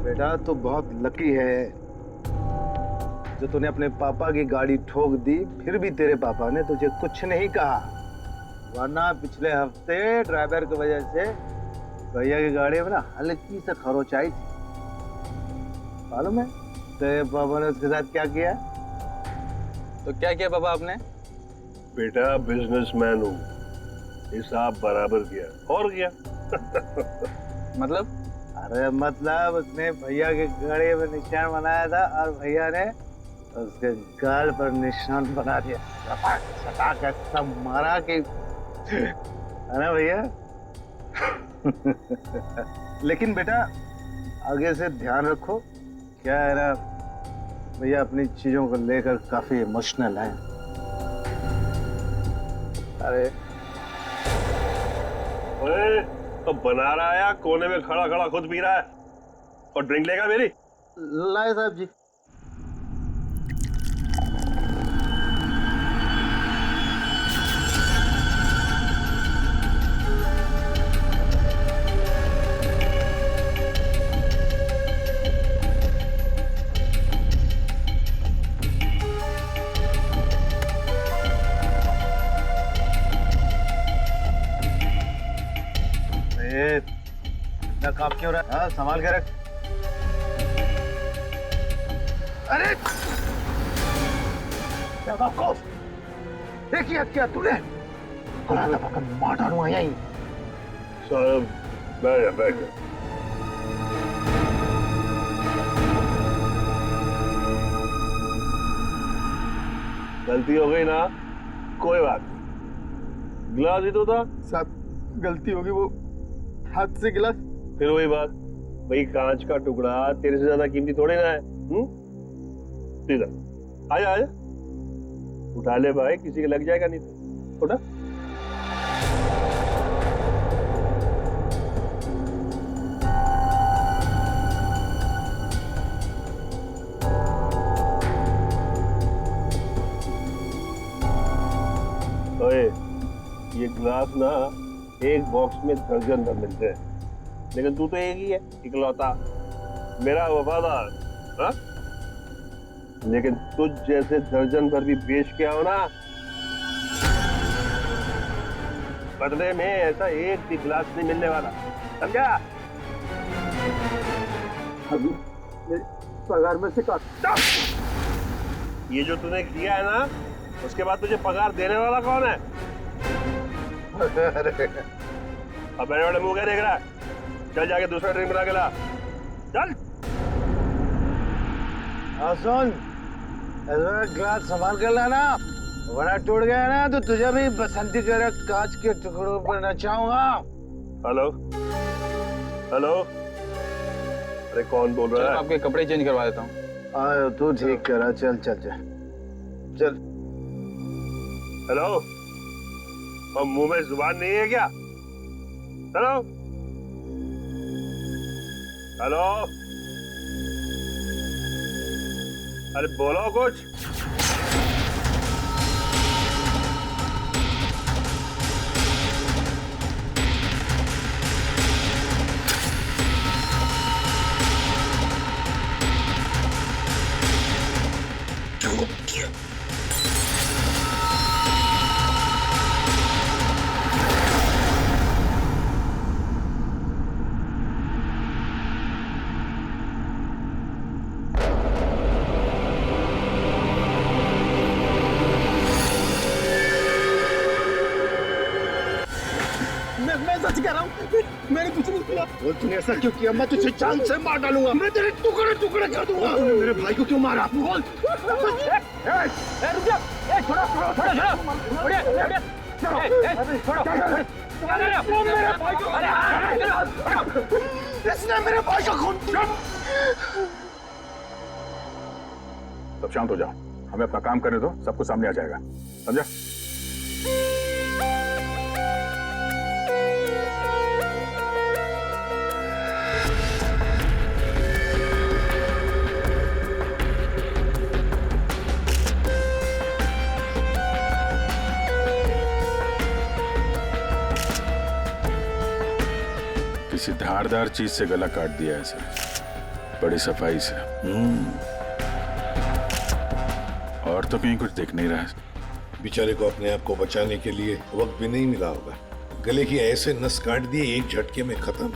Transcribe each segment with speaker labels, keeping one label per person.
Speaker 1: बेटा तू बहुत लकी है जो तूने अपने पापा की गाड़ी ठोक दी, फिर भी तेरे पापा ने तुझे कुछ नहीं कहा। वरना पिछले हफ्ते ड्राइवर की वजह से भैया की गाड़ी में ना हल्की से खरोच आई थी। मालूम है तेरे पापा ने उसके साथ क्या किया?
Speaker 2: तो क्या किया पापा आपने?
Speaker 3: बेटा बिजनेसमैन हूँ, हिसाब बराबर किया और क्या।
Speaker 2: मतलब?
Speaker 1: अरे मतलब उसने भैया के गाड़ी में निशान बनाया था और भैया ने उसके गाल पर निशान बना दिया। सटा के सब मारा कि है ना भैया। लेकिन बेटा आगे से ध्यान रखो, क्या है ना भैया अपनी चीजों को लेकर काफी इमोशनल है। अरे
Speaker 3: ओए, तो बना रहा है कोने में खड़ा खड़ा खुद पी रहा है और ड्रिंक लेगा मेरी?
Speaker 1: लाए साहब जी। इतना काम क्यों रहा है? हाँ, संभाल के रख। अरे बेवकूफ, देखिए क्या तूने मार डालूंगा यहीं।
Speaker 3: साहब बैठ जा। गलती हो गई ना, कोई बात नहीं, गिलास ही तो था।
Speaker 1: साहब गलती होगी, वो हाथ से गिलास।
Speaker 3: फिर वही बात, भाई कांच का टुकड़ा तेरे से ज्यादा कीमती थोड़े ना है। सीधा आजा आजा, उठा ले भाई, किसी के लग जाएगा नहीं तो। उठा। ओए, ये ग्लास ना एक बॉक्स में दर्जन भर मिलते हैं, लेकिन तू तो एक ही है, इकलौता मेरा वफादार। हाँ? लेकिन तुझ जैसे दर्जन भर भी बेच के आओ ना, बदले में ऐसा एक भी गिलास नहीं मिलने वाला, समझा?
Speaker 1: अभी मेरे पगार में से काट।
Speaker 3: ये जो तूने किया है ना, उसके बाद तुझे पगार देने वाला कौन है? अब बड़े बड़े मुंह क्या देख रहा है? चल जाके दूसरा ड्रिंक बना के ला, चल।
Speaker 1: हाँ सुन, ग्लास संभाल कर लाना, वरना टूट गया ना तो तुझे भी बसंती कर कांच के टुकड़ों पर नचाऊंगा।
Speaker 3: हेलो हेलो, अरे कौन बोल रहा है?
Speaker 2: आपके कपड़े चेंज करवा देता हूँ।
Speaker 1: तू ठीक करा, चल चल चल चल।
Speaker 3: हेलो, और मुंह में जुबान नहीं है क्या? हेलो हेलो, अरे बोलो कुछ।
Speaker 1: मैं सच कह रहा हूँ, मैंने कुछ नहीं किया। बोल तूने ऐसा क्यों किया? मैं तुझे जान से मार डालूंगा, मैं तेरे टुकड़े टुकड़े कर दूंगा। मेरे भाई को क्यों मारा? बोल। रुक जा, छोड़ो छोड़ो छोड़ो छोड़ो, उड़िए उड़िए, छोड़ो छोड़ो मेरे भाई को। इसने मेरे भाई का खून।
Speaker 4: सब शांत हो जाओ, हमें अपना काम करने दो, सब कुछ सामने आ जाएगा, समझा? किसी धारदार चीज से गला काट दिया है सर। बड़ी सफाई से। और तो कहीं कुछ दिख नहीं रहा है।
Speaker 5: बेचारे को अपने आप को बचाने के लिए वक्त भी नहीं मिला होगा। गले की ऐसे नस काट दिए एक झटके में खत्म।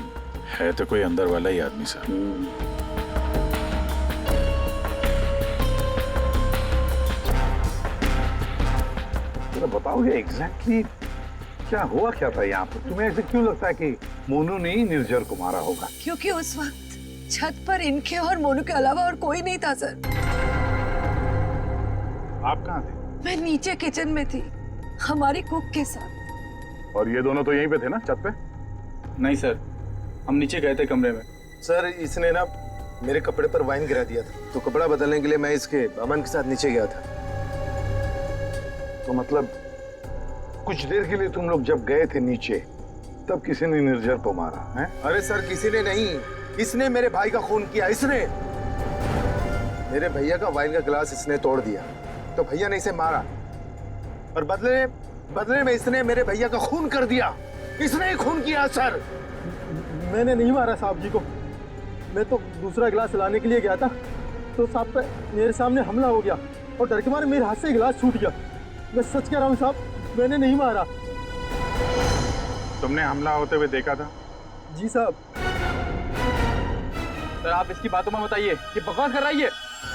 Speaker 4: है तो कोई अंदर वाला ही आदमी साहब।
Speaker 1: तो बताओगे एग्जैक्टली क्या हुआ क्या था यहाँ पर? तुम्हें ऐसे क्यों लगता है कि मोनू ने ही निर्जर को मारा होगा?
Speaker 6: क्योंकि उस वक्त छत पर इनके और मोनू के अलावा और कोई नहीं था सर।
Speaker 4: आप कहाँ थे?
Speaker 6: मैं नीचे किचन में थी हमारी कुक के साथ।
Speaker 4: और ये दोनों तो यहीं पे थे ना, छत पे?
Speaker 2: नहीं सर, हम नीचे गए थे कमरे में।
Speaker 1: सर इसने ना मेरे कपड़े पर वाइन गिरा दिया था, तो कपड़ा बदलने के लिए मैं इसके अमन के साथ नीचे गया था। तो मतलब कुछ देर के लिए तुम लोग जब गए थे नीचे, तब किसी ने निर्जर को मारा है? अरे सर किसी ने नहीं, इसने मेरे भाई का खून किया। इसने मेरे भैया का वाइन का गिलास इसने तोड़ दिया, तो भैया ने इसे मारा और बदले में इसने मेरे भैया का खून कर दिया। इसने ही खून किया सर।
Speaker 7: मैंने नहीं मारा साहब जी को। मैं तो दूसरा गिलास लाने के लिए गया था, तो साहब पे मेरे सामने हमला हो गया और डर के मारे मेरे हाथ से गिलास छूट गया। मैं सच कह रहा हूँ साहब, मैंने नहीं मारा।
Speaker 4: तुमने हमला होते हुए देखा था?
Speaker 7: जी साहब।
Speaker 2: सर आप इसकी बातों में बताइए, ये बकवास कर रही है।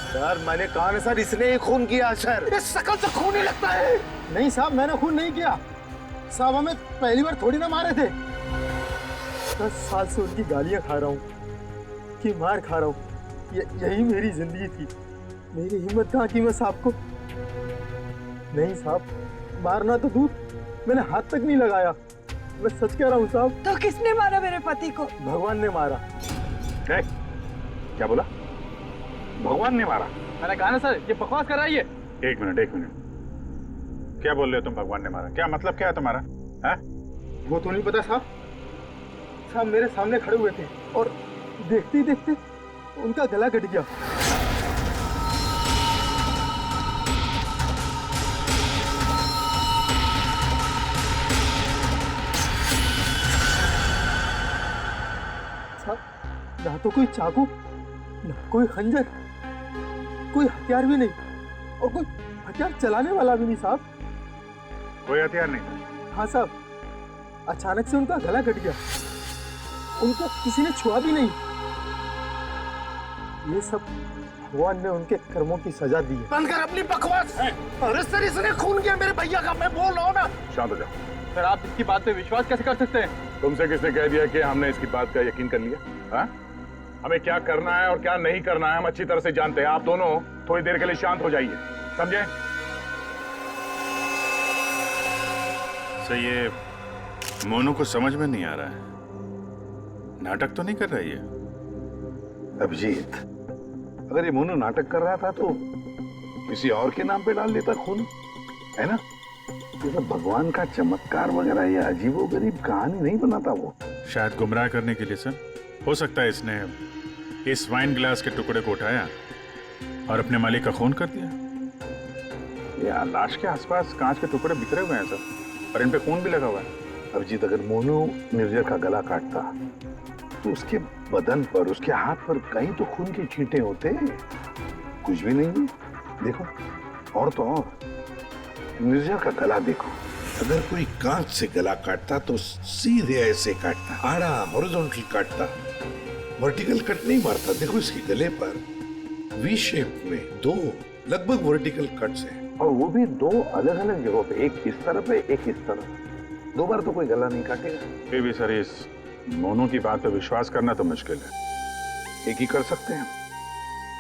Speaker 1: सर मैंने कहा ना सर, इसने ही खून किया सर। ये शकल से खून ही लगता है।
Speaker 7: नहीं साहब, मैंने खून नहीं किया साहब। हमें पहली बार थोड़ी ना मारे थे। 10 साल से उनकी गालियां खा रहा हूँ, कि मार खा रहा हूँ। यही मेरी जिंदगी थी। मेरी हिम्मत कहाँ की मैं साहब को। नहीं साहब, मारना तो दूर, मैंने हाथ तक नहीं लगाया। मैं सच कह रहा हूँ साहब।
Speaker 6: तो किसने मारा मेरे पति को?
Speaker 7: भगवान ने मारा।
Speaker 4: क्या बोला? भगवान ने मारा?
Speaker 2: मैंने कहा ना सर, ये बकवास कर रही है।
Speaker 4: एक मिनट। क्या बोल रहे हो तुम? भगवान ने मारा? क्या मतलब क्या है तुम्हारा? है?
Speaker 7: वो तो नहीं पता साहब। साहब मेरे सामने खड़े हुए थे और देखते ही देखते उनका गला कट गया। साहब ना तो कोई चाकू, ना कोई खंजर, कोई हथियार भी नहीं, और कोई हथियार चलाने वाला भी नहीं साहब।
Speaker 4: कोई हथियार नहीं?
Speaker 7: हाँ साहब, अचानक से उनका गला कट गया। उनको किसी ने छुआ भी नहीं। ये सब भगवान ने उनके कर्मों की सजा दी है।
Speaker 1: बंद कर अपनी बकवास है। अरे सर इसने खून किया मेरे भैया का, मैं बोल रहा हूँ ना।
Speaker 4: शांत हो जाओ।
Speaker 2: सर आप इसकी बात पे विश्वास कैसे कर सकते हैं?
Speaker 4: तुमसे किसने कह दिया कि हमने इसकी बात का यकीन कर लिया? हाँ? हमें क्या करना है और क्या नहीं करना है हम अच्छी तरह से जानते हैं। आप दोनों थोड़ी देर के लिए शांत हो जाइए, समझे? सही ये मोनू को समझ में नहीं आ रहा है, नाटक तो नहीं कर रही है?
Speaker 1: अभिजीत, अगर ये मोनू नाटक कर रहा था तो किसी और के नाम पे डाल देता खून, है ना? ये सब भगवान का चमत्कार वगैरह ये अजीबोगरीब कहानी नहीं बनाता वो।
Speaker 4: शायद गुमराह करने के लिए सर। हो सकता है इसने इस वाइन ग्लास के टुकड़े को उठाया और अपने मालिक का खून कर दिया। ये लाश के आसपास कांच के टुकड़े बिखरे हुए हैं सर, और इन पे खून भी लगा हुआ है।
Speaker 1: अभिजीत, अगर मोनू निर्जर का गला काटता तो उसके बदन पर, उसके हाथ पर कहीं तो खून के छींटे होते। कुछ भी नहीं है। देखो, और तो और निर्जर का गला देखो।
Speaker 5: अगर कोई कांच से गला काटता तो सीधे ऐसे काटता, आड़ा हॉरिजॉन्टल काटता, वर्टिकल कट नहीं मारता। देखो इसके गले पर वी शेप में 2 लगभग वर्टिकल कट्स हैं,
Speaker 1: और वो भी 2 अलग अलग जगहों पे, एक इस तरफ है एक इस तरफ। 2 बार तो कोई गला नहीं काटेगा।
Speaker 4: फिर भी सर इस मोनू की बात पे विश्वास करना तो मुश्किल है।
Speaker 1: एक ही कर सकते हैं,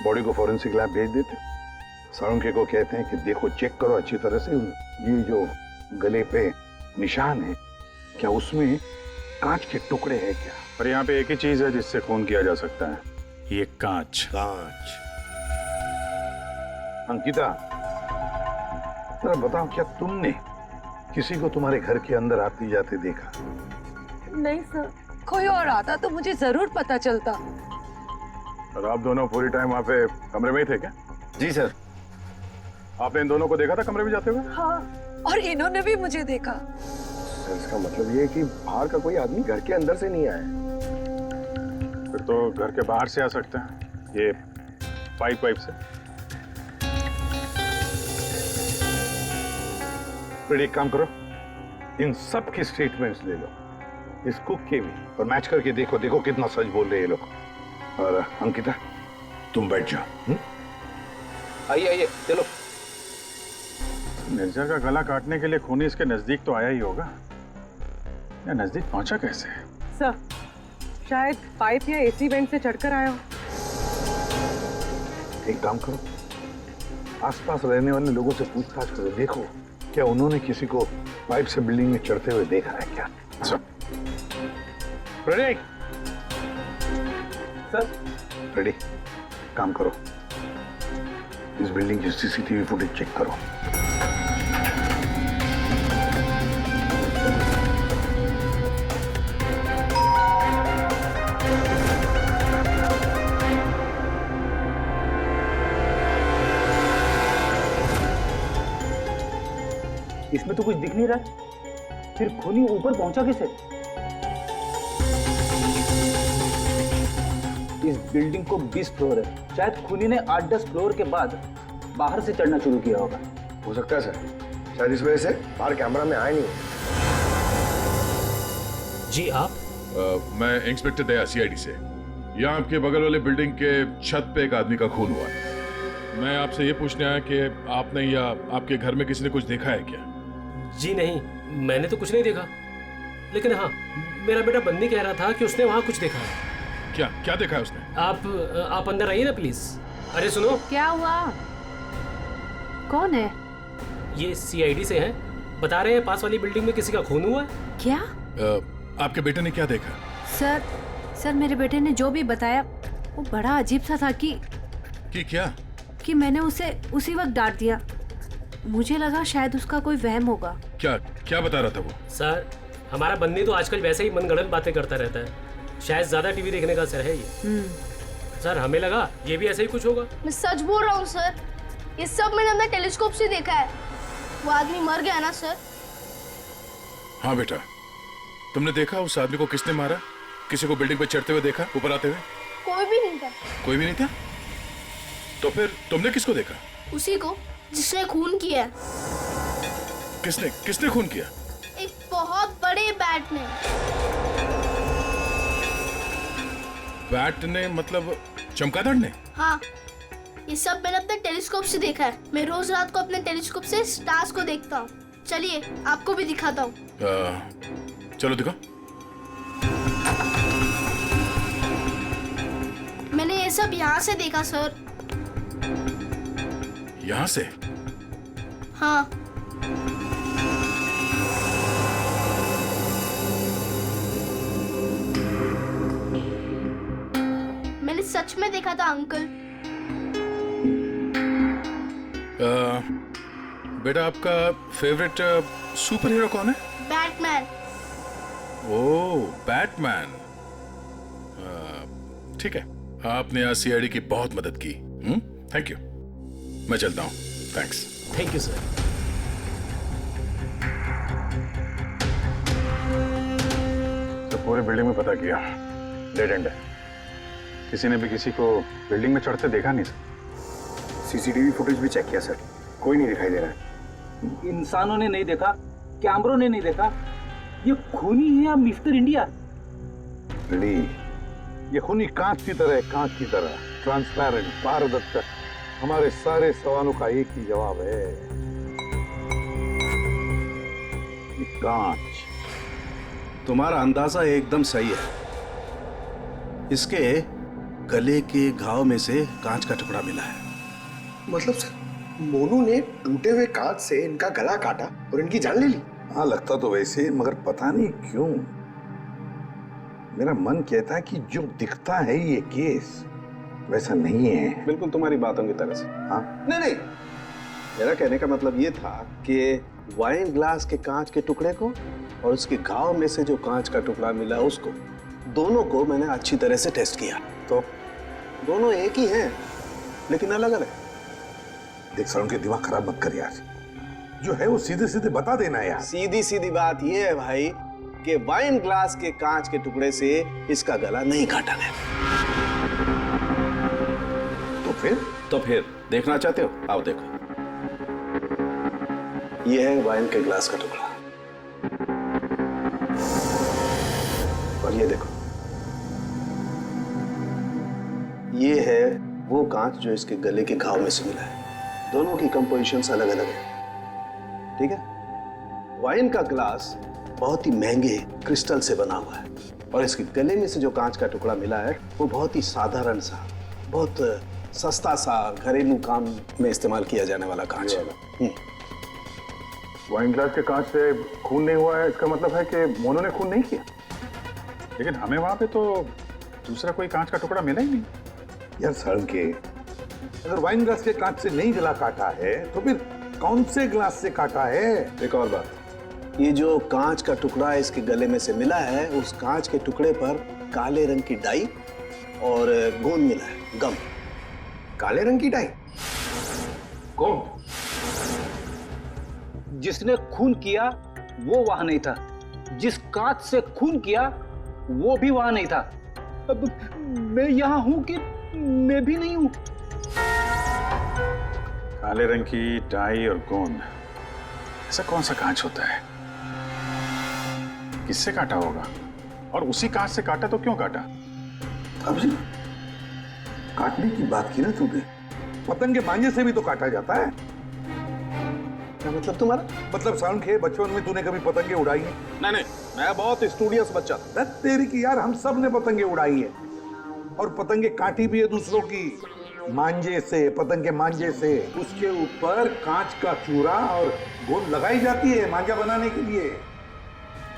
Speaker 1: बॉडी को फॉरेंसिक लैब भेज देते, साळुंखे को कहते हैं कि देखो चेक करो अच्छी तरह से, ये जो गले पे निशान है क्या उसमें कांच के टुकड़े हैं क्या?
Speaker 4: पर यहाँ पे एक ही चीज है जिससे खून किया जा सकता है, ये कांच।
Speaker 5: कांच।
Speaker 1: अंकिता, जरा बताओ, क्या तुमने किसी को तुम्हारे घर के अंदर आते जाते देखा?
Speaker 6: नहीं सर, कोई और आता तो मुझे जरूर पता चलता।
Speaker 4: और आप दोनों पूरी टाइम वहाँ पे कमरे में ही थे क्या?
Speaker 1: जी सर।
Speaker 4: आपने इन दोनों को देखा था कमरे में जाते हुए?
Speaker 6: हाँ, और इन्होंने भी मुझे देखा।
Speaker 1: इसका मतलब ये है कि बाहर का कोई आदमी घर के अंदर से नहीं आया।
Speaker 4: फिर तो घर के बाहर से आ सकते हैं। ये पाइप से।
Speaker 5: फिर एक काम करो, इन सब की स्टेटमेंट्स ले लो, इस कुक के भी, और मैच करके देखो देखो कितना सच बोल रहे हैं ये लोग। और अंकिता तुम बैठ जाओ।
Speaker 1: आइए आइए चलो।
Speaker 4: निर्जा का गला काटने के लिए खूनी इसके नजदीक तो आया ही होगा, या नजदीक पहुंचा कैसे?
Speaker 8: सर, शायद पाइप या एसी वेंट से चढ़कर आया हो।
Speaker 5: एक काम करो, आसपास रहने वाले लोगों से पूछताछ करो, देखो क्या उन्होंने किसी को पाइप से बिल्डिंग में चढ़ते हुए देखा है क्या?
Speaker 4: प्रणीक,
Speaker 2: सर
Speaker 5: रेडी, काम करो, इस बिल्डिंग की सीसीटीवी फुटेज चेक करो।
Speaker 2: इसमें तो कुछ दिख नहीं रहा, फिर खूनी ऊपर पहुंचा कैसे? इस बिल्डिंग को 20 फ्लोर है, शायद खूनी ने 8-10 फ्लोर के बाद बाहर से चढ़ना शुरू किया होगा।
Speaker 1: हो सकता है सर, शायद इस वजह से बाहर कैमरा में आया नहीं।
Speaker 9: जी आप?
Speaker 10: मैं इंस्पेक्टर दया सीआईडी से। यहाँ आपके बगल वाले बिल्डिंग के छत पे एक आदमी का खून हुआ है। मैं आपसे ये पूछने आया कि आपने या आपके घर में किसी ने कुछ देखा है क्या?
Speaker 9: जी नहीं, मैंने तो कुछ नहीं देखा, लेकिन हाँ, मेरा बेटा बन्नी कह रहा था कि उसने वहाँ कुछ देखा है।
Speaker 10: क्या क्या देखा है उसने?
Speaker 9: आप अंदर आइए ना प्लीज। अरे सुनो,
Speaker 11: क्या हुआ? कौन है?
Speaker 9: ये सीआईडी से हैं, बता रहे हैं पास वाली बिल्डिंग में किसी का खून हुआ है।
Speaker 11: क्या?
Speaker 10: आपके बेटे ने क्या देखा?
Speaker 11: सर मेरे बेटे ने जो भी बताया वो बड़ा अजीब सा था कि
Speaker 10: क्या?
Speaker 11: कि मैंने उसे उसी वक्त डांट दिया। मुझे लगा शायद उसका कोई वहम होगा।
Speaker 10: क्या बता रहा था वो?
Speaker 9: सर, हमारा बन्नी तो आजकल वैसे ही मनगढ़ंत बातें करता रहता है, शायद ज्यादा टीवी देखने का असर है ये। सर, हमें लगा ये भी ऐसे ही कुछ होगा।
Speaker 12: मैं सच बोल रहा हूँ सर, ये सब मैंने अपने टेलीस्कोप से देखा है। वो आदमी मर गया ना सर।
Speaker 10: हाँ बेटा, तुमने देखा उस आदमी को किसने मारा? किसी को बिल्डिंग पे चढ़ते हुए देखा, ऊपर आते हुए?
Speaker 12: कोई भी नहीं था।
Speaker 10: कोई भी नहीं था? तो फिर तुमने किसको देखा?
Speaker 12: उसी को जिसने खून किया।
Speaker 10: किसने खून किया?
Speaker 12: एक बहुत बड़े बैट ने।
Speaker 10: बैट ने मतलब चमगादड़ ने?
Speaker 12: हाँ, ये सब मैंने अपने टेलीस्कोप से देखा है। मैं रोज रात को अपने टेलीस्कोप से स्टार्स को देखता हूँ। चलिए आपको भी दिखाता हूँ।
Speaker 10: चलो दिखा।
Speaker 12: मैंने ये सब यहाँ से देखा सर।
Speaker 10: यहाँ से?
Speaker 12: हाँ। मैंने सच में देखा था अंकल।
Speaker 10: बेटा, आपका फेवरेट सुपर हीरो कौन है?
Speaker 12: बैटमैन।
Speaker 10: ओह, बैटमैन। ठीक है, आपने आज सीआईडी की बहुत मदद की। Thank you. मैं चलता हूँ। थैंक्स।
Speaker 9: Thank you sir.
Speaker 4: तो पूरे बिल्डिंग में पता किया, डेड एंड है। किसी ने भी किसी को बिल्डिंग में चढ़ते देखा नहीं सर।
Speaker 1: सीसीटीवी फुटेज भी चेक किया सर, कोई नहीं दिखाई दे रहा है।
Speaker 2: इंसानों ने नहीं देखा, कैमरों ने नहीं देखा। ये खूनी है या मिस्टर इंडिया?
Speaker 5: रेडी, ये खूनी कांच की तरह है, कांच की तरह ट्रांसपेरेंट, पारदर्शक। हमारे सारे सवालों का एक ही जवाब है, ये कांच।
Speaker 13: तुम्हारा अंदाजा एकदम सही है। इसके गले के घाव में से कांच का टुकड़ा मिला है।
Speaker 1: मतलब सर, मोनू ने टूटे हुए कांच से इनका गला काटा और इनकी जान ले ली?
Speaker 5: हाँ, लगता तो वैसे, मगर पता नहीं क्यों मेरा मन कहता है कि जो दिखता है ये केस वैसा नहीं है।
Speaker 13: बिल्कुल तुम्हारी बातों की तरह से।
Speaker 5: हाँ,
Speaker 13: नहीं, मेरा कहने का मतलब ये था कि वाइन ग्लास के कांच के टुकड़े को और उसके घाव में से जो कांच का टुकड़ा मिला उसको, दोनों को मैंने अच्छी तरह से टेस्ट किया, तो दोनों एक ही हैं, लेकिन अलग अलग।
Speaker 5: देख सर, उनके दिमाग खराब मत कर यार, जो है वो सीधे सीधे बता देना यार।
Speaker 13: सीधी सीधी बात ये है भाई कि वाइन ग्लास के कांच के टुकड़े से इसका गला नहीं काटा गया।
Speaker 5: तो फिर देखना चाहते हो? आओ देखो।
Speaker 13: ये है वाइन के ग्लास का टुकड़ा, और ये देखो, ये है वो कांच जो इसके गले के घाव में से मिला है। दोनों की कंपोजिशंस अलग अलग है, ठीक है? वाइन का ग्लास बहुत ही महंगे क्रिस्टल से बना हुआ है, और इसके गले में से जो कांच का टुकड़ा मिला है वो बहुत ही साधारण सा, बहुत सस्ता सा, घरेलू काम में इस्तेमाल किया जाने वाला कांच है।
Speaker 4: वाइन ग्लास के कांच से खून नहीं हुआ है, इसका मतलब है कि मोनू ने खून नहीं किया। लेकिन हमें वहां पे तो दूसरा कोई कांच का टुकड़ा मिला ही नहीं।
Speaker 5: यार सड़न के, अगर वाइन ग्लास के कांच से नहीं गला काटा है तो फिर कौन से ग्लास से काटा है?
Speaker 13: एक और बात, ये जो कांच का टुकड़ा इसके गले में से मिला है, उस कांच के टुकड़े पर काले रंग की डाई और गोंद मिला है, गम।
Speaker 5: काले रंग की डाई?
Speaker 2: कौन? जिसने खून किया वो वहां नहीं था, जिस कांच से खून किया वो भी वहां नहीं था। अब मैं यहां हूं कि मैं भी नहीं हूं।
Speaker 4: काले रंग की डाई और गोंद, ऐसा कौन सा कांच होता है? किससे काटा होगा? और उसी कांच से काटा तो क्यों काटा?
Speaker 5: अभी काटने की बात की ना तूने, पतंग के मांझे से भी तो काटा जाता है।
Speaker 13: क्या मतलब तुम्हारा?
Speaker 5: मतलब साउंड के बचपन में तूने कभी पतंगे उड़ाई है?
Speaker 13: नहीं, मैं बहुत स्टूडियस बच्चा था।
Speaker 5: तेरी की यार, हम सब ने पतंगे उड़ाई है, और पतंगे काटी भी है दूसरों की, मांझे से, पतंग के मांझे से। उसके ऊपर कांच का चूरा और गोंद लगाई जाती है मांझा बनाने के लिए।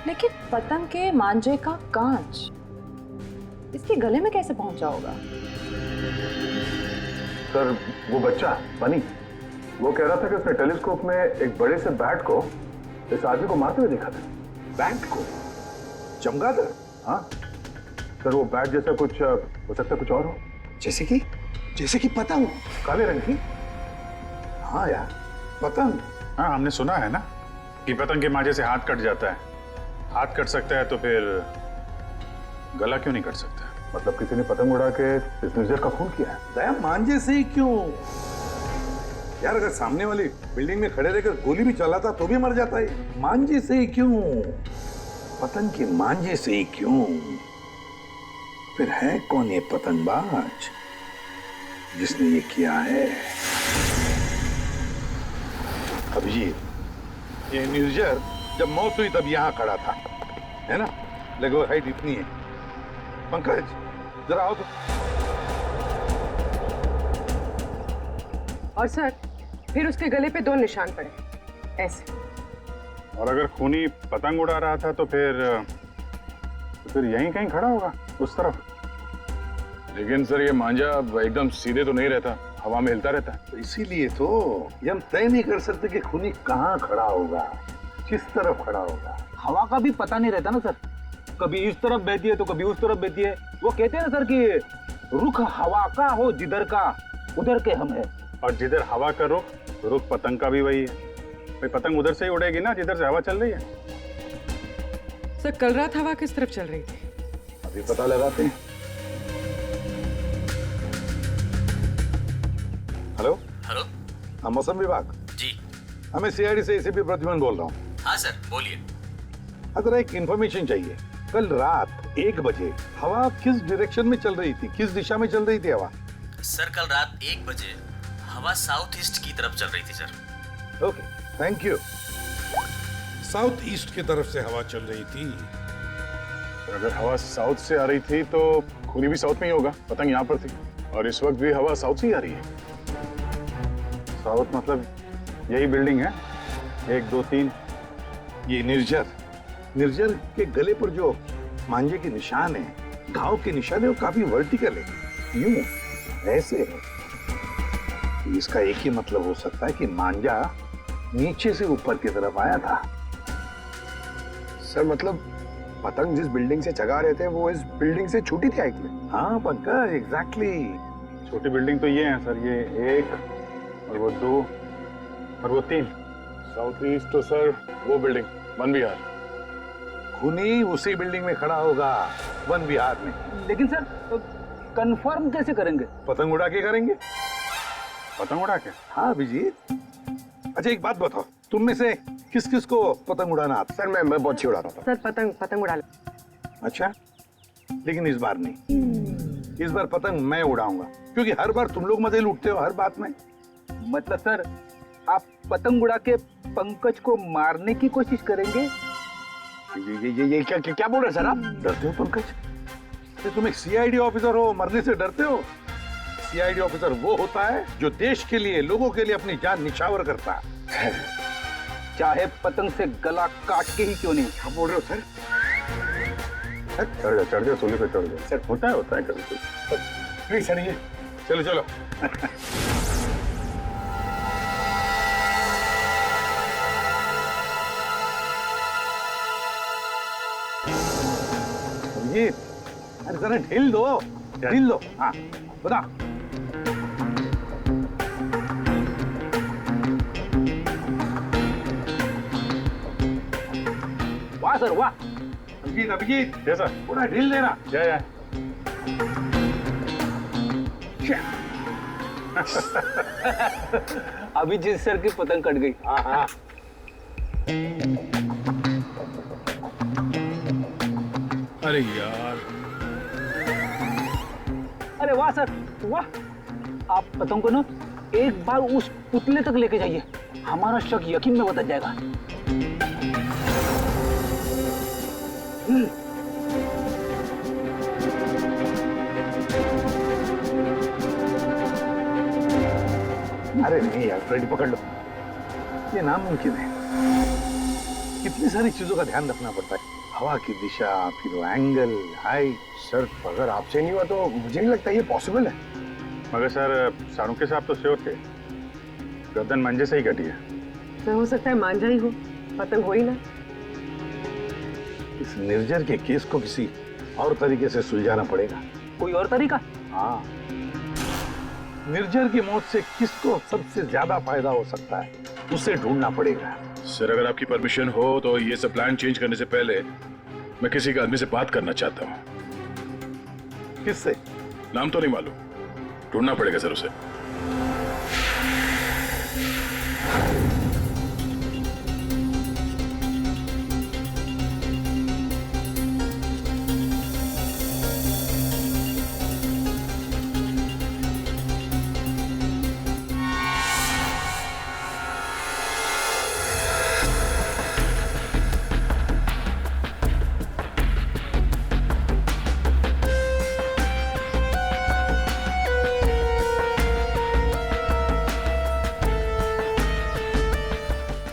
Speaker 8: लेकिन पतंग के मांझे का कांच इसके गले में कैसे पहुंचा होगा?
Speaker 4: सर, वो बच्चा बनी, वो कह रहा था कि उसने टेलीस्कोप में एक बड़े से बैट को इस आदमी को मारते हुए देखा था।
Speaker 5: बैट को? चमगादड़?
Speaker 4: हाँ सर, वो बैट जैसा कुछ हो सकता है, कुछ और हो।
Speaker 5: जैसे कि पतंग
Speaker 4: काले रंग की।
Speaker 5: हाँ यार, पतंग।
Speaker 4: हाँ, हमने सुना है ना कि पतंग के मांझे से हाथ कट जाता है। हाथ कट सकता है तो फिर गला क्यों नहीं कट सकता? मतलब किसी ने पतंग उड़ा के इस निर्जर का खून किया है।
Speaker 5: दया, मांझे से ही क्यों यार? अगर सामने वाली बिल्डिंग में खड़े रहकर गोली भी चलाता तो भी मर जाता है। मांझे से ही क्यों? पतंग के मांझे से ही क्यों? फिर है कौन ये पतंगबाज जिसने ये किया है? अभिजीत, ये निर्जर जब मौत हुई तब यहां खड़ा था, है ना? लगभग हाइट इतनी है। पंकज, जरा आओ तो।
Speaker 8: और सर, फिर उसके गले पे 2 निशान पड़े, ऐसे।
Speaker 4: और अगर खूनी पतंग उड़ा रहा था तो फिर यहीं कहीं खड़ा होगा, उस तरफ। लेकिन सर, ये मांझा एकदम सीधे तो नहीं रहता, हवा में हिलता रहता है।
Speaker 5: तो इसीलिए तो ये हम तय नहीं कर सकते कि खूनी कहाँ खड़ा होगा, किस तरफ खड़ा होगा।
Speaker 2: हवा का भी पता नहीं रहता ना सर, कभी इस तरफ बहती है तो कभी उस तरफ बहती है। वो कहते हैं ना सर कि रुख हवा का हो जिधर का उधर के हम है।
Speaker 4: और जिधर हवा का रुख पतंग का भी वही है। भाई, पतंग उधर से ही उड़ेगी ना जिधर से हवा चल रही है।
Speaker 8: सर, कल रात हवा किस तरफ चल रही थी?
Speaker 5: अभी पता लगाते हैं। हेलो
Speaker 9: हेलो,
Speaker 5: हाँ, मौसम विभाग
Speaker 9: जी।
Speaker 5: हमें सीआईडी से एसीपी प्रद्युमन बोल रहा हूँ।
Speaker 9: हाँ सर, बोलिए।
Speaker 5: अगर एक इंफॉर्मेशन चाहिए, कल रात 1 बजे हवा किस डायरेक्शन में चल रही थी, किस दिशा में चल रही थी हवा?
Speaker 9: सर, कल रात 1 बजे हवा साउथ ईस्ट की तरफ चल रही थी sir.
Speaker 5: Okay, thank you.
Speaker 10: South east की तरफ से हवा चल रही थी।
Speaker 4: अगर हवा साउथ से आ रही थी तो खूनी भी साउथ में ही होगा, पतंग यहाँ पर थी, और इस वक्त भी हवा साउथ से ही आ रही है। साउथ मतलब यही बिल्डिंग है, 1 2 3।
Speaker 5: ये निर्जर के गले पर जो मांझे के निशान है, घाव के निशान है, वो काफी वर्टिकल है, यूं ऐसे है। इसका एक ही मतलब हो सकता है कि मांझा नीचे से ऊपर की तरफ आया था।
Speaker 13: सर, मतलब पतंग जिस बिल्डिंग से चगा रहे थे वो इस बिल्डिंग से छोटी थी हाइट में?
Speaker 5: हाँ पंकज, एग्जैक्टली।
Speaker 4: छोटी बिल्डिंग तो ये है सर, ये 1 और वो 2 और वो 3। साउथ ईस्ट तो सर वो बिल्डिंग वन विहार।
Speaker 5: खूनी उसी बिल्डिंग में खड़ा होगा, वन विहार में।
Speaker 2: लेकिन सर, कंफर्म कैसे करेंगे?
Speaker 5: पतंग उड़ा के करेंगे।
Speaker 4: पतंग उड़ा के?
Speaker 1: हाँ अभिजीत। अच्छा एक बात बताओ, तुम में से किस किस को पतंग उड़ाना आता?
Speaker 14: सर मैं बहुत अच्छी उड़ाता था।
Speaker 6: सर पतंग उड़ा ले।
Speaker 1: अच्छा, लेकिन इस बार नहीं। इस बार पतंग मैं उड़ाऊंगा, क्योंकि हर बार तुम लोग मजे लूटते हो हर बात में।
Speaker 2: मतलब सर आप पतंग उड़ा के पंकज को मारने की कोशिश करेंगे?
Speaker 1: ये क्या बोल रहे सर आप? डरते हो पंकज? ये तुम एक सीआईडी ऑफिसर हो, मरने से डरते हो? सीआईडी ऑफिसर वो होता है जो देश के लिए, लोगों के लिए अपनी जान निछावर करता है।
Speaker 2: चाहे पतंग से गला काट के ही क्यों नहीं।
Speaker 1: क्या बोल रहे हो सर? चढ़ जाओ सोने पे चढ़ जाओ। सर होता है कभी कभी। प्लीज सर ये चलो। ये अरे जरा ढील दो। हाँ बता।
Speaker 2: वाह सर वाह।
Speaker 1: अभिजीत
Speaker 4: जैसा
Speaker 1: पूरा ढील देना।
Speaker 4: जय
Speaker 2: अभिजीत सर की पतंग कट गई।
Speaker 1: हाँ।
Speaker 10: अरे यार,
Speaker 2: अरे वाह सर वाह। आप पतंग को ना एक बार उस पुतले तक लेके जाइए, हमारा शक यकीन में बदल जाएगा।
Speaker 1: अरे नहीं यार, फ्रेडी पकड़ लो। ये नामुमकिन है। कितनी सारी चीजों का ध्यान रखना पड़ता है, हवा की दिशा, फिर वो एंगल, हाइट।
Speaker 14: सर अगर आपसे नहीं हुआ तो मुझे नहीं लगता ये पॉसिबल है।
Speaker 4: मगर सर सारुके साहब तो श्योर थे, गर्दन मंजे से ही कटी है।
Speaker 6: सर हो सकता है मांझा ही हो, पतंग हो ही ना।
Speaker 1: इस निर्जर के केस को किसी और तरीके से सुलझाना पड़ेगा।
Speaker 2: कोई और तरीका?
Speaker 1: हाँ, निर्जर की मौत से किसको सबसे ज्यादा फायदा हो सकता है, उसे ढूंढना पड़ेगा।
Speaker 10: सर अगर आपकी परमिशन हो तो ये सब प्लान चेंज करने से पहले मैं किसी के आदमी से बात करना चाहता हूँ।
Speaker 1: किससे?
Speaker 10: नाम तो नहीं मालूम, ढूंढना पड़ेगा सर उसे।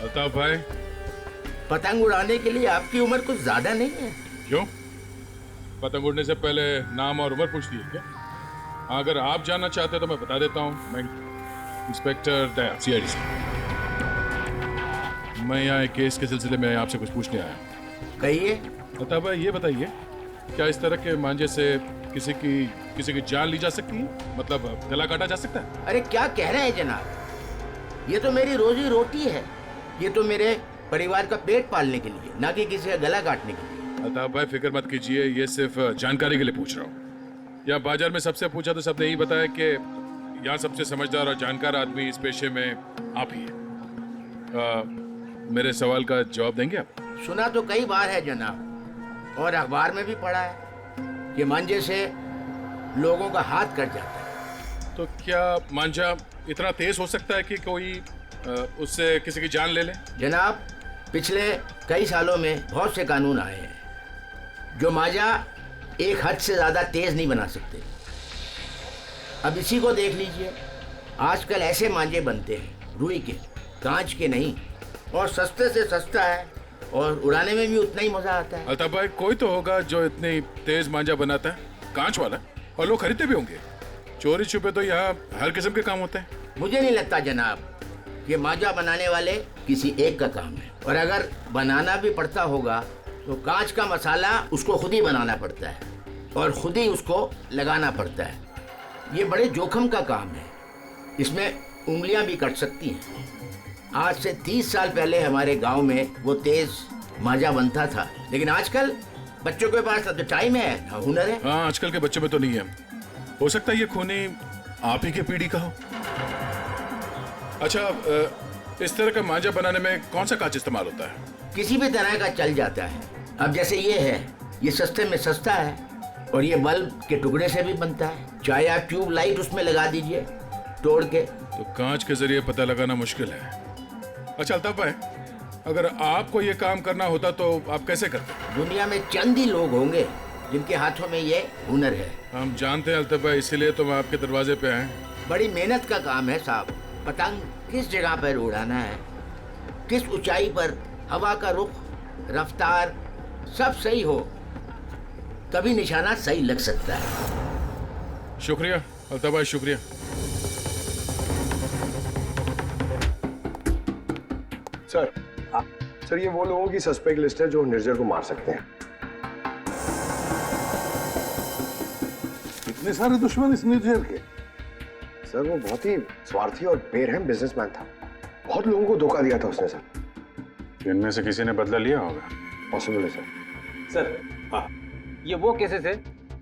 Speaker 10: अल्ताफ भाई,
Speaker 15: पतंग उड़ाने के लिए आपकी उम्र कुछ ज्यादा नहीं है?
Speaker 10: क्यों? पतंग उड़ने से पहले नाम और उम्र पूछती है क्या? हाँ, अगर आप जानना चाहते हैं तो मैं बता देता हूँ। मैं इंस्पेक्टर दया, सीआईडी से। मैं यहाँ एक केस के सिलसिले में आपसे कुछ पूछने आया हूँ।
Speaker 15: कहिए।
Speaker 10: अल्ताफ भाई ये बताइए, क्या इस तरह के मांझे से किसी की जान ली जा सकती है? मतलब गला काटा जा सकता है?
Speaker 15: अरे क्या कह रहे हैं जनाब, ये तो मेरी रोजी रोटी है, ये तो मेरे परिवार का पेट पालने के लिए, ना कि किसी का गला काटने के लिए।
Speaker 10: अल्ताफ भाई फिक्र मत कीजिए, ये सिर्फ जानकारी के लिए पूछ रहा हूँ। यहाँ बाजार में सबसे पूछा तो सबने यही बताया कि यहाँ सबसे समझदार और जानकार आदमी इस पेशे में आप ही हैं। मेरे सवाल का जवाब देंगे आप?
Speaker 15: सुना तो कई बार है जनाब, और अखबार में भी पढ़ा है कि मांझे से लोगों का हाथ कट जाता है।
Speaker 10: तो क्या मांझा इतना तेज हो सकता है कि कोई उससे किसी की जान ले ले?
Speaker 15: जनाब पिछले कई सालों में बहुत से कानून आए हैं जो मांझा एक हद से ज्यादा तेज नहीं बना सकते। अब इसी को देख लीजिए, आजकल ऐसे मांझे बनते हैं रुई के, कांच के नहीं, और सस्ते से सस्ता है और उड़ाने में भी उतना ही मजा आता है।
Speaker 10: अल्ताफ भाई कोई तो होगा जो इतनी तेज मांझा बनाता है, कांच वाला, और लोग खरीदते भी होंगे। चोरी छुपे तो यहाँ हर किस्म के काम होते हैं।
Speaker 15: मुझे नहीं लगता जनाब कि मांझा बनाने वाले किसी एक का काम है, और अगर बनाना भी पड़ता होगा तो कांच का मसाला उसको खुद ही बनाना पड़ता है और खुद ही उसको लगाना पड़ता है। ये बड़े जोखिम का काम है, इसमें उंगलियां भी कट सकती हैं। आज से 30 साल पहले हमारे गांव में वो तेज मांझा बनता था, लेकिन आजकल बच्चों के पास तो टाइम है ना हुनर है।
Speaker 10: हाँ, आजकल के बच्चों में तो नहीं है। हो सकता है ये खूनी आप ही के पीढ़ी का हो। अच्छा, इस तरह का मांझा बनाने में कौन सा कांच इस्तेमाल होता है?
Speaker 15: किसी भी तरह का चल जाता है। अब जैसे ये है, ये सस्ते में सस्ता है और ये बल्ब के टुकड़े से भी बनता है। चाहे आप ट्यूब लाइट उसमें लगा दीजिए तोड़ के।
Speaker 10: तो कांच के जरिए पता लगाना मुश्किल है। अच्छा अल्ताफ भाई, अगर आपको ये काम करना होता तो आप कैसे करते?
Speaker 15: दुनिया में चंद ही लोग होंगे जिनके हाथों में ये हुनर है।
Speaker 10: हम जानते हैं अल्ताफ भाई, इसीलिए तो हम आपके दरवाजे पे आए।
Speaker 15: बड़ी मेहनत का काम है साहब। पतंग किस जगह पर उड़ाना है, किस ऊंचाई पर, हवा का रुख, रफ्तार सब सही हो तभी निशाना सही लग सकता है।
Speaker 10: शुक्रिया अल्ताफ भाई, शुक्रिया।
Speaker 14: सर, सर ये वो लोगों की सस्पेक्ट लिस्ट है जो निर्जर को मार सकते हैं।
Speaker 5: इतने सारे दुश्मन इस निर्जर के?
Speaker 14: सर वो बहुत ही स्वार्थी और बेरहम बिजनेसमैन था। बहुत लोगों को धोखा दिया था उसने सर।
Speaker 4: इनमें से किसी ने बदला लिया होगा।
Speaker 14: पॉसिबल है सर।
Speaker 2: सर हाँ, ये वो केसेस है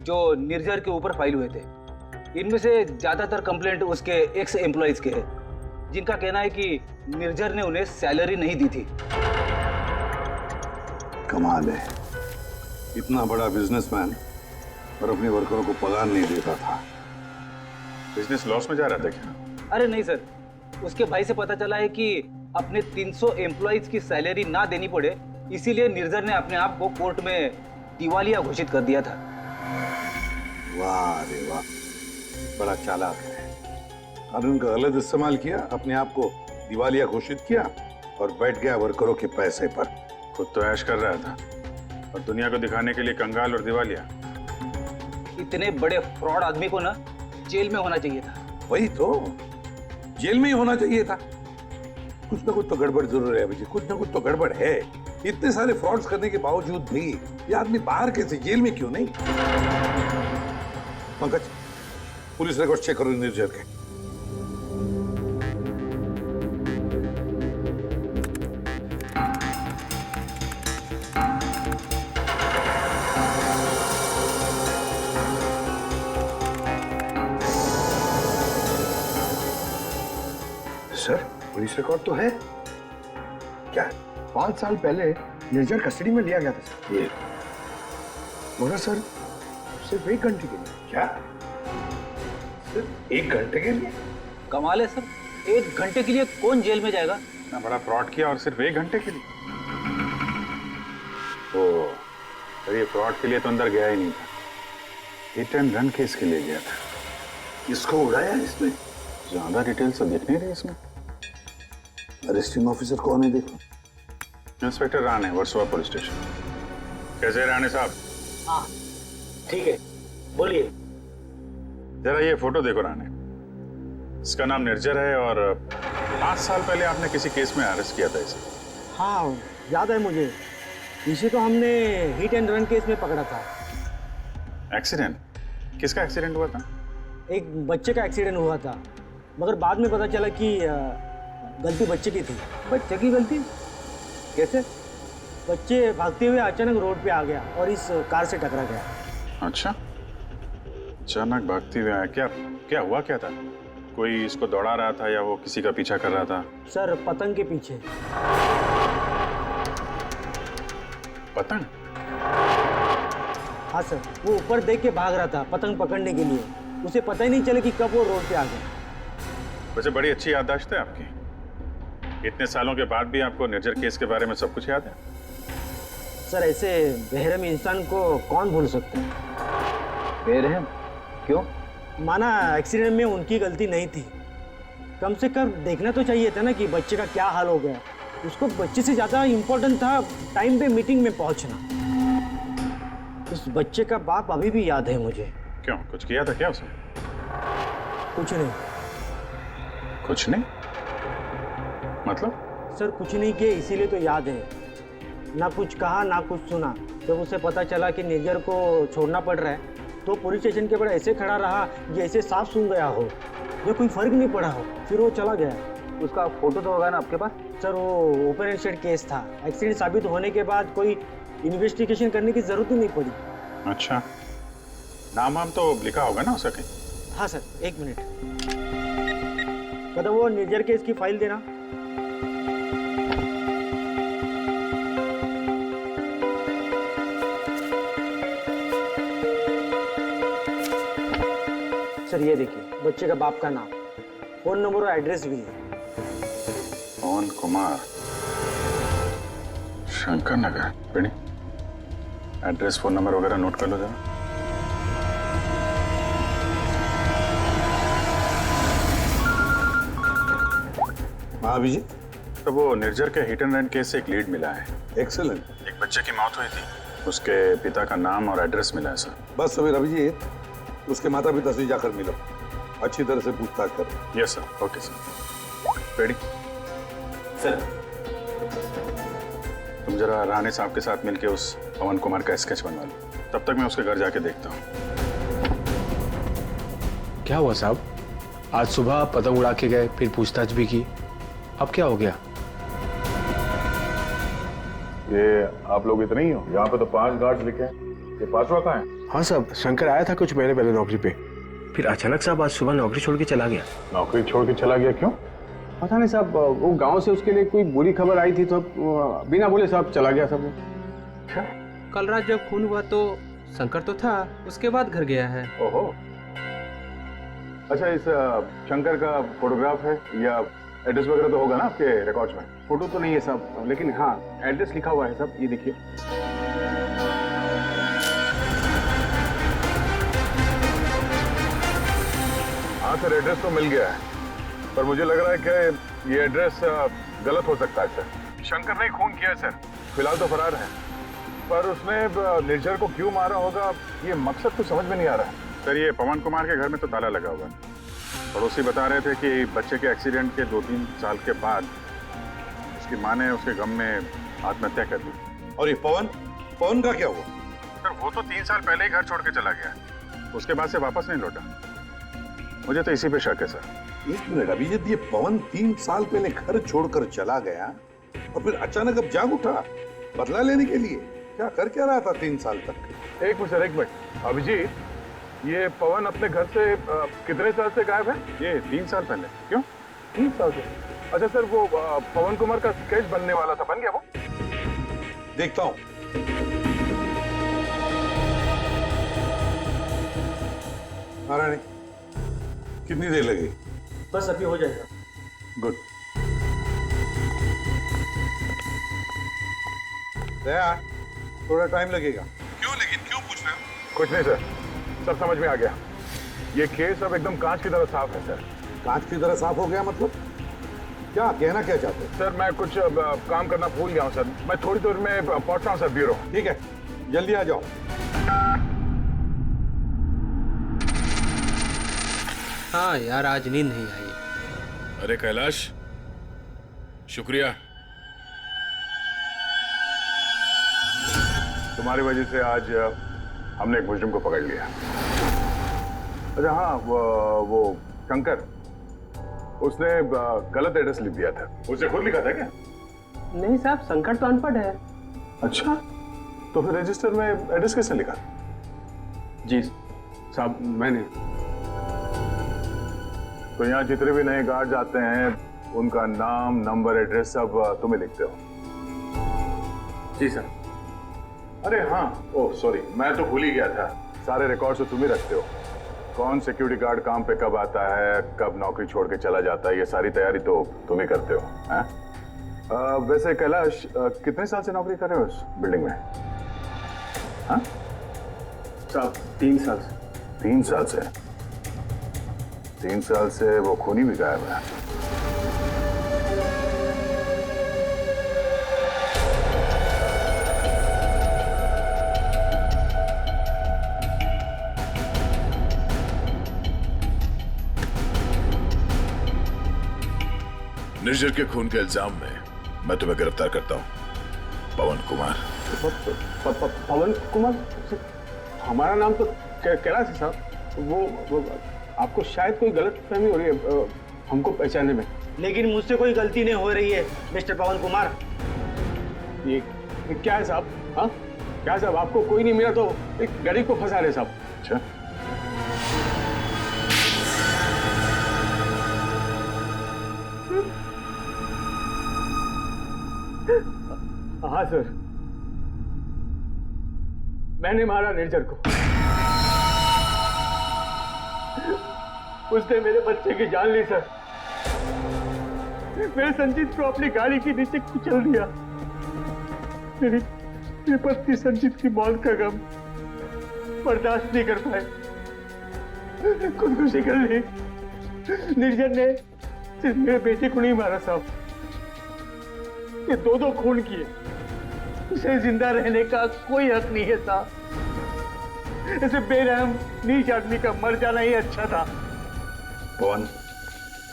Speaker 2: जो निर्जर के ऊपर फाइल हुए थे। इनमें से ज्यादातर कंप्लेंट उसके एक्स एम्प्लॉइज के हैं, जिनका कहना है कि निर्जर ने उन्हें सैलरी नहीं दी थी।
Speaker 5: कमाल है, इतना बड़ा बिजनेसमैन और अपने वर्करों को पगार नहीं देता था।
Speaker 4: बिजनेस लॉस में जा रहा था क्या?
Speaker 2: अरे नहीं सर, उसके भाई से पता चला है कि अपने 300 एम्प्लॉइज की सैलरी ना देनी पड़े, इसीलिए निर्जर ने अपने आप को कोर्ट में दिवालिया घोषित कर दिया था।
Speaker 5: वाह रे वाह, बड़ा चालाक है। कानून का गलत इस्तेमाल किया, अपने आप को दिवालिया घोषित किया और बैठ गया वर्करों के पैसे पर।
Speaker 4: खुद तो ऐश कर रहा था और दुनिया को दिखाने के लिए कंगाल और दिवालिया।
Speaker 2: इतने बड़े फ्रॉड आदमी को ना जेल में होना चाहिए था।
Speaker 5: वही तो, जेल में ही होना चाहिए था। कुछ ना कुछ तो गड़बड़ जरूर है अभी, कुछ ना कुछ तो गड़बड़ है। इतने सारे फ्रॉड्स करने के बावजूद भी ये आदमी बाहर कैसे, जेल में क्यों नहीं? पंकज, पुलिस रिकॉर्ड चेक करो निर्जर के।
Speaker 14: सर पुलिस रिकॉर्ड तो है। क्या 5 साल पहले निर्जर कस्टडी में लिया गया था सर।
Speaker 5: ये
Speaker 14: मगर सर सिर्फ 1 घंटे के लिए।
Speaker 5: क्या? सिर्फ 1 घंटे के लिए?
Speaker 2: कमाल है सर, 1 घंटे के लिए कौन जेल में जाएगा?
Speaker 4: इतना बड़ा फ्रॉड किया और सिर्फ 1 घंटे के लिए? तो सर ये फ्रॉड के लिए तो अंदर गया ही नहीं था, हिट एंड रन केस के लिए गया था।
Speaker 5: इसको उड़ाया इसने?
Speaker 4: ज्यादा डिटेल्स तो दिख नहीं रही इसमें।
Speaker 5: अरेस्टिंग ऑफिसर कौन है देखो?
Speaker 4: Inspector Rane, Versova police station. कैसे हैं राणे साहब?
Speaker 9: हाँ ठीक है, बोलिए।
Speaker 4: जरा ये फोटो देखो राणे, इसका नाम निर्जर है और 5 साल पहले आपने किसी केस में अरेस्ट किया था इसे।
Speaker 7: हाँ याद है मुझे, इसे तो हमने हिट एंड रन केस में पकड़ा था।
Speaker 4: एक्सीडेंट? किसका एक्सीडेंट हुआ था?
Speaker 7: एक बच्चे का एक्सीडेंट हुआ था, मगर बाद में पता चला कि गलती बच्चे की थी।
Speaker 2: बच्चे की गलती? कैसे?
Speaker 7: बच्चे भागते हुए अचानक रोड पे आ गया और इस कार से टकरा गया।
Speaker 4: अच्छा, अचानक भागते हुए आया। क्या क्या हुआ, क्या था? कोई इसको दौड़ा रहा था या वो किसी का पीछा कर रहा था?
Speaker 7: सर पतंग के पीछे।
Speaker 4: पतंग?
Speaker 7: हाँ सर, वो ऊपर देख के भाग रहा था पतंग पकड़ने के लिए। उसे पता ही नहीं चला कि कब वो रोड पे आ गया।
Speaker 4: वैसे बड़ी अच्छी याददाश्त है आपकी। इतने सालों के बाद भी आपको निर्जर केस के बारे में सब कुछ याद है?
Speaker 7: सर ऐसे बेरहम इंसान को कौन भूल सकता है?
Speaker 2: बेरहम? क्यों?
Speaker 7: माना एक्सीडेंट में उनकी गलती नहीं थी, कम से कम देखना तो चाहिए था ना कि बच्चे का क्या हाल हो गया। उसको बच्चे से ज़्यादा इम्पोर्टेंट था टाइम पे मीटिंग में पहुंचना। उस बच्चे का बाप अभी भी याद है मुझे।
Speaker 4: क्यों, कुछ किया था क्या उसने?
Speaker 7: कुछ नहीं।
Speaker 4: कुछ नहीं मतलब?
Speaker 7: सर कुछ नहीं किया, इसीलिए तो याद है। ना कुछ कहा ना कुछ सुना। जब उसे पता चला कि निर्जर को छोड़ना पड़ रहा है तो पुलिस स्टेशन के बाहर ऐसे खड़ा रहा जैसे सांप सूंघ गया हो, जो कोई फर्क नहीं पड़ा हो। फिर वो चला गया।
Speaker 2: उसका फोटो तो होगा ना आपके पास?
Speaker 7: सर वो ओपन एंड शेड केस था। एक्सीडेंट साबित होने के बाद कोई इन्वेस्टिगेशन करने की जरूरत ही नहीं पड़ी।
Speaker 4: अच्छा, नाम वाम तो लिखा होगा ना उसका कहीं?
Speaker 7: हाँ सर, 1 मिनट। मतलब वो निर्जर केस की फाइल देना। सर ये देखिए, बच्चे का बाप का नाम, फोन नंबर और एड्रेस भी है।
Speaker 4: पवन कुमार, शंकर नगर। बेटी, एड्रेस फोन नंबर वगैरह नोट कर लो जरा।
Speaker 5: हाँ अभिजीत,
Speaker 4: तो वो निर्जर के हिट एंड रन केस से एक लीड मिला है।
Speaker 5: एक्सेलेंट।
Speaker 4: एक बच्चे की मौत हुई थी, उसके पिता का नाम और एड्रेस मिला है सर।
Speaker 5: बस समीर अभिजीत, उसके माता पिता से जाकर मिलो, अच्छी तरह से पूछताछ करो।
Speaker 4: Yes sir. Okay sir. Ready
Speaker 2: sir.
Speaker 4: तुम जरा राणे साहब के साथ मिलके उस पवन कुमार का स्केच बनवा लो, तब तक मैं उसके घर जाके देखता हूँ।
Speaker 16: क्या हुआ साहब? आज सुबह पतंग उड़ा के गए, फिर पूछताछ भी की, अब क्या हो गया?
Speaker 4: ये आप लोग इतने ही हो? यहाँ पे तो 5 गार्ड्स लिखे हैं, ये 5वां कहाँ है?
Speaker 16: हाँ साहब, शंकर आया था कुछ महीने पहले नौकरी पे, फिर अचानक साहब आज सुबह नौकरी छोड़ के चला गया।
Speaker 4: नौकरी छोड़ के चला गया क्यों?
Speaker 16: पता नहीं साहब, वो गांव से उसके लिए कोई बुरी खबर आई थी तो बिना बोले साहब चला गया सब।
Speaker 17: कल रात जब खून हुआ तो शंकर तो था, उसके बाद घर गया है।
Speaker 4: ओहो, अच्छा इस शंकर का फोटोग्राफ है या एड्रेस वगैरह तो होगा ना आपके रिकॉर्ड्स में?
Speaker 16: फोटो तो नहीं है साहब, लेकिन हाँ एड्रेस लिखा हुआ है साहब, ये देखिए।
Speaker 4: हाँ सर, एड्रेस तो मिल गया है, पर मुझे लग रहा है कि ये एड्रेस गलत हो सकता है सर। शंकर ने खून किया है सर, फिलहाल तो फरार है, पर उसने निर्जर को क्यों मारा होगा ये मकसद तो समझ में नहीं आ रहा है सर। ये पवन कुमार के घर में तो ताला लगा हुआ है। पड़ोसी बता रहे थे कि बच्चे के एक्सीडेंट के 2-3 साल के बाद उसकी माँ ने उसके गम में आत्महत्या कर दी।
Speaker 5: और ये पवन का क्या हुआ?
Speaker 4: सर वो तो 3 साल पहले ही घर छोड़ के चला गया, उसके बाद से वापस नहीं लौटा। मुझे तो इसी पे शक है सर।
Speaker 5: 1 मिनट अभिजीत, ये पवन 3 साल पहले घर छोड़कर चला गया और फिर अचानक अब जाग उठा बदला लेने के लिए? क्या रहा था 3 साल तक?
Speaker 4: एक मिनट सर, एक मिनट। अभिजीत, ये पवन अपने घर से कितने साल से गायब है? ये 3 साल पहले। क्यों 3 साल से? अच्छा सर, वो पवन कुमार का स्केच बनने वाला था, बन गया वो?
Speaker 5: देखता हूँ। नारायणी, कितनी देर लगेगी?
Speaker 7: बस अभी हो जाएगा।
Speaker 5: गुड। दया, थोड़ा टाइम लगेगा। क्यों पूछ रहे हो?
Speaker 4: कुछ नहीं सर, सब समझ में आ गया। ये केस अब एकदम कांच की तरह साफ है सर।
Speaker 5: कांच की तरह साफ हो गया मतलब? क्या कहना क्या चाहते हो?
Speaker 4: सर मैं कुछ काम करना भूल गया हूँ सर, मैं थोड़ी देर में पहुंच रहा हूँ सर ब्यूरो।
Speaker 5: ठीक है, जल्दी आ जाओ।
Speaker 17: हाँ यार, आज नींद नहीं आई।
Speaker 10: अरे कैलाश, शुक्रिया।
Speaker 4: तुम्हारी वजह से आज हमने एक मुजरिम को पकड़ लिया। अच्छा हाँ, वो शंकर, उसने गलत एड्रेस लिख दिया था। उसे खुद लिखा था क्या?
Speaker 17: नहीं साहब, शंकर तो अनपढ़ है।
Speaker 4: अच्छा, तो फिर रजिस्टर में एड्रेस किसने लिखा?
Speaker 16: जी साहब, मैंने।
Speaker 4: तो यहाँ जितने भी नए गार्ड आते हैं उनका नाम, नंबर, एड्रेस सब तुम्हें लिखते हो?
Speaker 16: जी सर।
Speaker 4: अरे हाँ, ओह सॉरी, मैं तो भूल ही गया था, सारे रिकॉर्ड्स तो तुम ही रखते हो। कौन सिक्योरिटी गार्ड काम पे कब आता है, कब नौकरी छोड़ के चला जाता है, ये सारी तैयारी तो तुम ही करते हो, हैं? वैसे कैलाश, कितने साल से नौकरी कर रहे हो इस बिल्डिंग में? हाँ
Speaker 16: साहब 3 साल से।
Speaker 4: 3 साल से? 3 साल से वो खूनी भी गायब है।
Speaker 10: निर्जर के खून के इल्जाम में मैं तुम्हें गिरफ्तार करता हूँ, पवन कुमार।
Speaker 16: पवन कुमार? हमारा नाम तो कैलाश है साहब। वो आपको शायद कोई गलत फहमी हो रही है हमको पहचानने में।
Speaker 7: लेकिन मुझसे कोई गलती नहीं हो रही है मिस्टर पवन कुमार।
Speaker 16: ये क्या है साहब? हाँ क्या है साहब, आपको कोई नहीं मिला तो एक गरीब को फंसा रहे साहब।
Speaker 4: अच्छा,
Speaker 7: हाँ सर, मैंने मारा निर्जर को। उसने मेरे बच्चे की जान ली सर। मेरे संजीत को अपनी गाड़ी के नीचे कुचल दिया। मेरी पत्नी संजीत की मौत का गम बर्दाश्त नहीं कर पाए, खुदकुशी कर ली। निर्जर ने सिर्फ मेरे बेटे को नहीं मारा साहब, ये दो खून किए। उसे जिंदा रहने का कोई हक नहीं है साहब। ऐसे बेरहम नीच आदमी का मर जाना ही अच्छा था।
Speaker 5: पवन,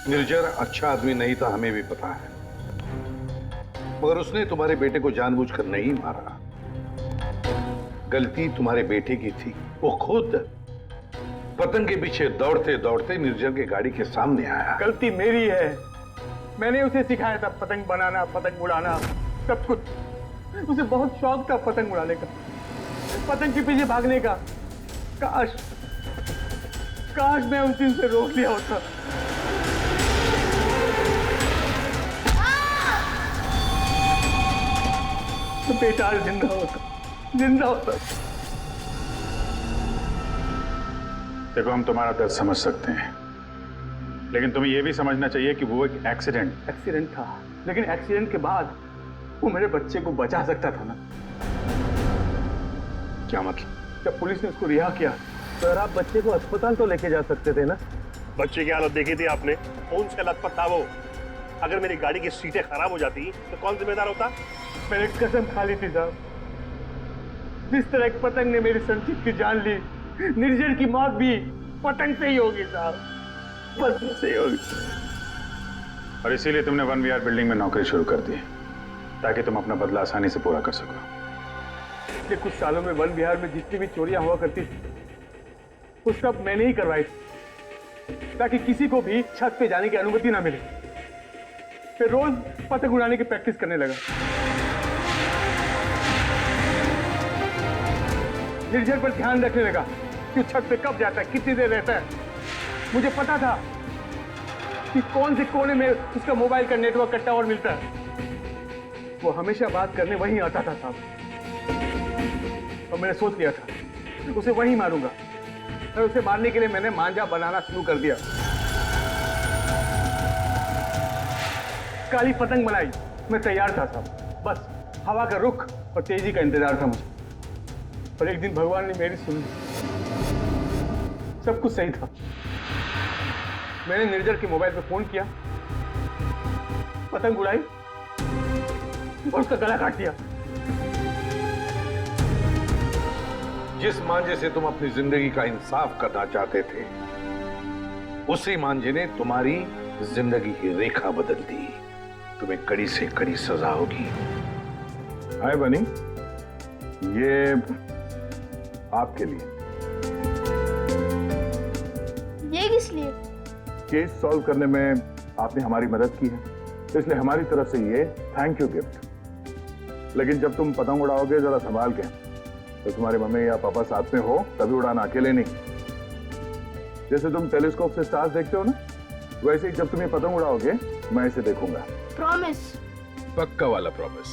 Speaker 5: निर्जर अच्छा आदमी नहीं था, हमें भी पता है, मगर उसने तुम्हारे बेटे को जानबूझकर नहीं मारा। गलती तुम्हारे बेटे की थी। वो खुद पतंग के पीछे दौड़ते दौड़ते निर्जर की गाड़ी के सामने आया।
Speaker 7: गलती मेरी है। मैंने उसे सिखाया था पतंग बनाना, पतंग उड़ाना, सब कुछ। उसे बहुत शौक था पतंग उड़ाने का, पतंग के पीछे भागने का। काश मैं उस दिन से रोक लिया होता। तो बेटा जिंदा होता।
Speaker 4: देखो, हम तुम्हारा दर्द समझ सकते हैं, लेकिन तुम्हें यह भी समझना चाहिए कि वो एक एक्सीडेंट
Speaker 7: था, लेकिन एक्सीडेंट के बाद वो मेरे बच्चे को बचा सकता था ना।
Speaker 5: क्या मतलब?
Speaker 7: जब पुलिस ने उसको रिहा किया तो आप बच्चे को अस्पताल तो लेके जा सकते थे ना।
Speaker 3: बच्चे की हालत देखी थी आपने, कौन सा लथपथ था वो? अगर मेरी गाड़ी की सीटें खराब हो जाती तो कौन जिम्मेदार होता?
Speaker 7: मैंने कसम खा ली थी साहब, जिस तरह एक पतंग ने मेरी संजीत की जान ली, निर्जर की मौत भी पतंग से ही होगी साहब, पतंग से ही होगी।
Speaker 4: और इसीलिए तुमने 1VR बिल्डिंग में नौकरी शुरू कर दी, ताकि तुम अपना बदला आसानी से पूरा कर सको।
Speaker 7: पिछले कुछ सालों में 1VR में जितनी भी चोरियां हुआ करती थी, वो सब मैंने ही करवाई थी, ताकि किसी को भी छत पे जाने की अनुमति ना मिले। फिर रोज पतंग उड़ाने की प्रैक्टिस करने लगा। निर्जर पर ध्यान रखने लगा कि छत पे कब जाता है, कितनी देर रहता है। मुझे पता था कि कौन से कोने में उसका मोबाइल का नेटवर्क का टावर मिलता है। वो हमेशा बात करने वहीं आता था साहब, और मैंने सोच लिया था उसे वहीं मारूंगा। और उसे मारने के लिए मैंने मांझा बनाना शुरू कर दिया। काली पतंग बनाई, मैं तैयार था साहब, बस हवा का रुख और तेजी का इंतजार था मुझे। और एक दिन भगवान ने मेरी सुन ली, सब कुछ सही था। मैंने निर्जर के मोबाइल पे फोन किया, पतंग उड़ाई और उसका गला काट दिया।
Speaker 5: जिस मांझे से तुम अपनी जिंदगी का इंसाफ करना चाहते थे, उसी मांझे ने तुम्हारी जिंदगी की रेखा बदल दी। तुम्हें कड़ी से कड़ी सजा होगी।
Speaker 4: हाय बनी, ये आपके लिए।
Speaker 12: ये किस लिए?
Speaker 4: केस सॉल्व करने में आपने हमारी मदद की है, तो इसलिए हमारी तरफ से ये थैंक यू गिफ्ट। लेकिन जब तुम पतंग उड़ाओगे जरा संभाल के, तो तुम्हारे मम्मी या पापा साथ में हो तभी उड़ाना, अकेले नहीं। जैसे तुम टेलीस्कोप से स्टार्स देखते हो ना, वैसे ही जब तुम ये पतंग उड़ाओगे मैं इसे देखूंगा।
Speaker 12: प्रॉमिस?
Speaker 5: पक्का वाला प्रॉमिस।